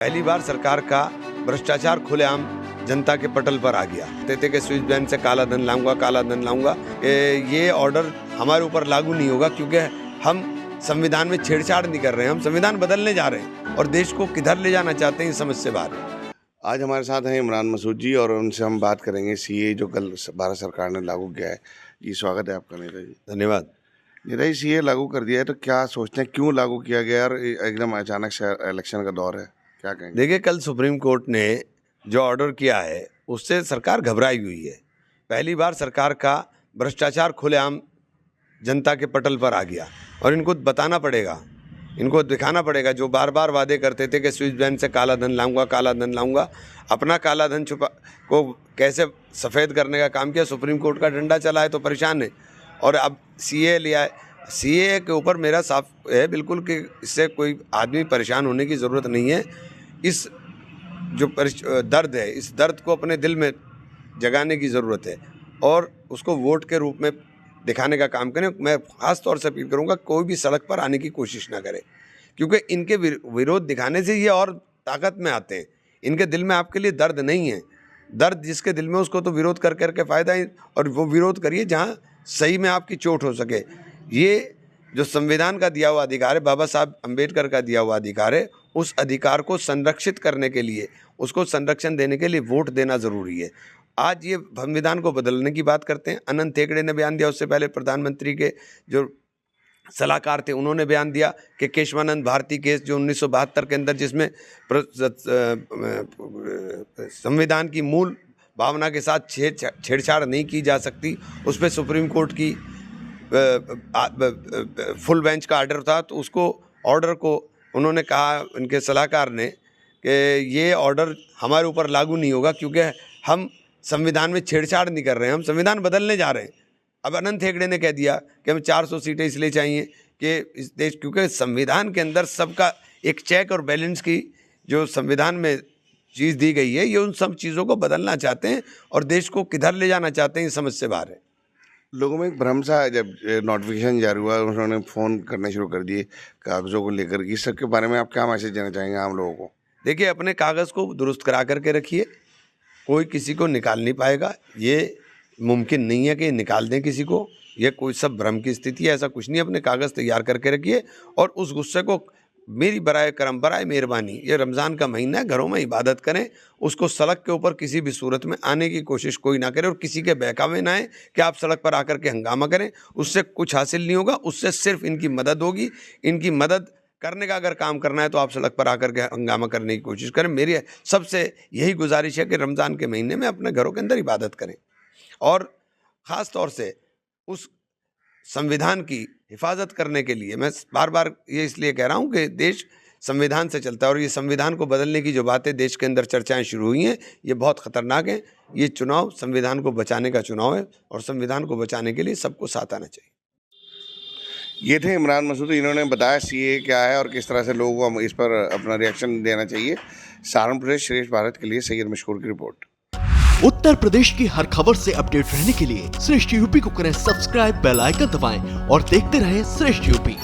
पहली बार सरकार का भ्रष्टाचार खुलेआम जनता के पटल पर आ गया। कहते कि स्विस बैंक से काला धन लाऊंगा। ये ऑर्डर हमारे ऊपर लागू नहीं होगा क्योंकि हम संविधान में छेड़छाड़ नहीं कर रहे हैं। हम संविधान बदलने जा रहे हैं और देश को किधर ले जाना चाहते हैं, इस समझ से बाहर है। आज हमारे साथ हैं इमरान मसूद जी और उनसे हम बात करेंगे सीए जो कल भारत सरकार ने लागू किया है। जी स्वागत है आपका नेता जी। धन्यवाद। नेता जी, सीए लागू कर दिया है तो क्या सोचते हैं, क्यों लागू किया गया और एकदम अचानक से इलेक्शन का दौर है, क्या कहेंगे? देखिए, कल सुप्रीम कोर्ट ने जो ऑर्डर किया है उससे सरकार घबराई हुई है। पहली बार सरकार का भ्रष्टाचार खुलेआम जनता के पटल पर आ गया और इनको बताना पड़ेगा, इनको दिखाना पड़ेगा। जो बार बार वादे करते थे कि स्विस बैंक से काला धन लाऊंगा, अपना काला धन छुपा को कैसे सफ़ेद करने का काम किया। सुप्रीम कोर्ट का डंडा चला है तो परेशान है और अब सीए लिया है। सीए के ऊपर मेरा साफ है बिल्कुल कि इससे कोई आदमी परेशान होने की ज़रूरत नहीं है। इस जो दर्द है, इस दर्द को अपने दिल में जगाने की ज़रूरत है और उसको वोट के रूप में दिखाने का काम करें। मैं ख़ास तौर से अपील करूंगा, कोई भी सड़क पर आने की कोशिश ना करे, क्योंकि इनके विरोध दिखाने से ये और ताकत में आते हैं। इनके दिल में आपके लिए दर्द नहीं है। दर्द जिसके दिल में, उसको तो विरोध कर करके फ़ायदा है, और वो विरोध करिए जहाँ सही में आपकी चोट हो सके। ये जो संविधान का दिया हुआ अधिकार है, बाबा साहब अम्बेडकर का दिया हुआ अधिकार है, उस अधिकार को संरक्षित करने के लिए, उसको संरक्षण देने के लिए वोट देना ज़रूरी है। आज ये संविधान को बदलने की बात करते हैं। अनंत हेगड़े ने बयान दिया, उससे पहले प्रधानमंत्री के जो सलाहकार थे उन्होंने बयान दिया कि केशवानंद भारती केस जो 1972 के अंदर, जिसमें संविधान की मूल भावना के साथ छेड़छाड़ नहीं की जा सकती, उस पर सुप्रीम कोर्ट की फुल बेंच का ऑर्डर था, तो उसको ऑर्डर को उन्होंने कहा, उनके सलाहकार ने, कि ये ऑर्डर हमारे ऊपर लागू नहीं होगा क्योंकि हम संविधान में छेड़छाड़ नहीं कर रहे हैं, हम संविधान बदलने जा रहे हैं। अब अनंत हेगड़े ने कह दिया कि हमें 400 सीटें इसलिए चाहिए कि इस देश, क्योंकि संविधान के अंदर सबका एक चेक और बैलेंस की जो संविधान में चीज़ दी गई है, ये उन सब चीज़ों को बदलना चाहते हैं और देश को किधर ले जाना चाहते हैं, इस समझ से बाहर है। लोगों में एक भ्रम सा, जब नोटिफिकेशन जारी हुआ उन्होंने फ़ोन करने शुरू कर दिए कागज़ों को लेकर, इस सब के बारे में आप क्या मैसेज देना चाहेंगे आम लोगों को? देखिए, अपने कागज़ को दुरुस्त करा करके रखिए, कोई किसी को निकाल नहीं पाएगा। ये मुमकिन नहीं है कि निकाल दें किसी को, ये कोई सब भ्रम की स्थिति है, ऐसा कुछ नहीं है। अपने कागज़ तैयार करके रखिए और उस गुस्से को, मेरी बराए करम बराए मेहरबानी, ये रमज़ान का महीना है, घरों में इबादत करें। उसको सड़क के ऊपर किसी भी सूरत में आने की कोशिश कोई ना करे और किसी के बहकावे ना आए कि आप सड़क पर आकर के हंगामा करें। उससे कुछ हासिल नहीं होगा, उससे सिर्फ इनकी मदद होगी। इनकी मदद करने का अगर काम करना है तो आप सड़क पर आकर के हंगामा करने की कोशिश करें। मेरी सबसे यही गुजारिश है कि रमज़ान के महीने में अपने घरों के अंदर इबादत करें और ख़ास तौर से उस संविधान की हिफाजत करने के लिए मैं बार बार ये इसलिए कह रहा हूँ कि देश संविधान से चलता है और ये संविधान को बदलने की जो बातें देश के अंदर चर्चाएं शुरू हुई हैं, ये बहुत ख़तरनाक हैं। ये चुनाव संविधान को बचाने का चुनाव है और संविधान को बचाने के लिए सबको साथ आना चाहिए। ये थे इमरान मसूद, इन्होंने बताया सीए क्या है और किस तरह से लोगों को इस पर अपना रिएक्शन देना चाहिए। सहारनपुर से श्रेष्ठ भारत के लिए सैयद मशकूर की रिपोर्ट। उत्तर प्रदेश की हर खबर से अपडेट रहने के लिए श्रेष्ठ यूपी को करें सब्सक्राइब, बेल आइकन दबाएं और देखते रहें श्रेष्ठ यूपी।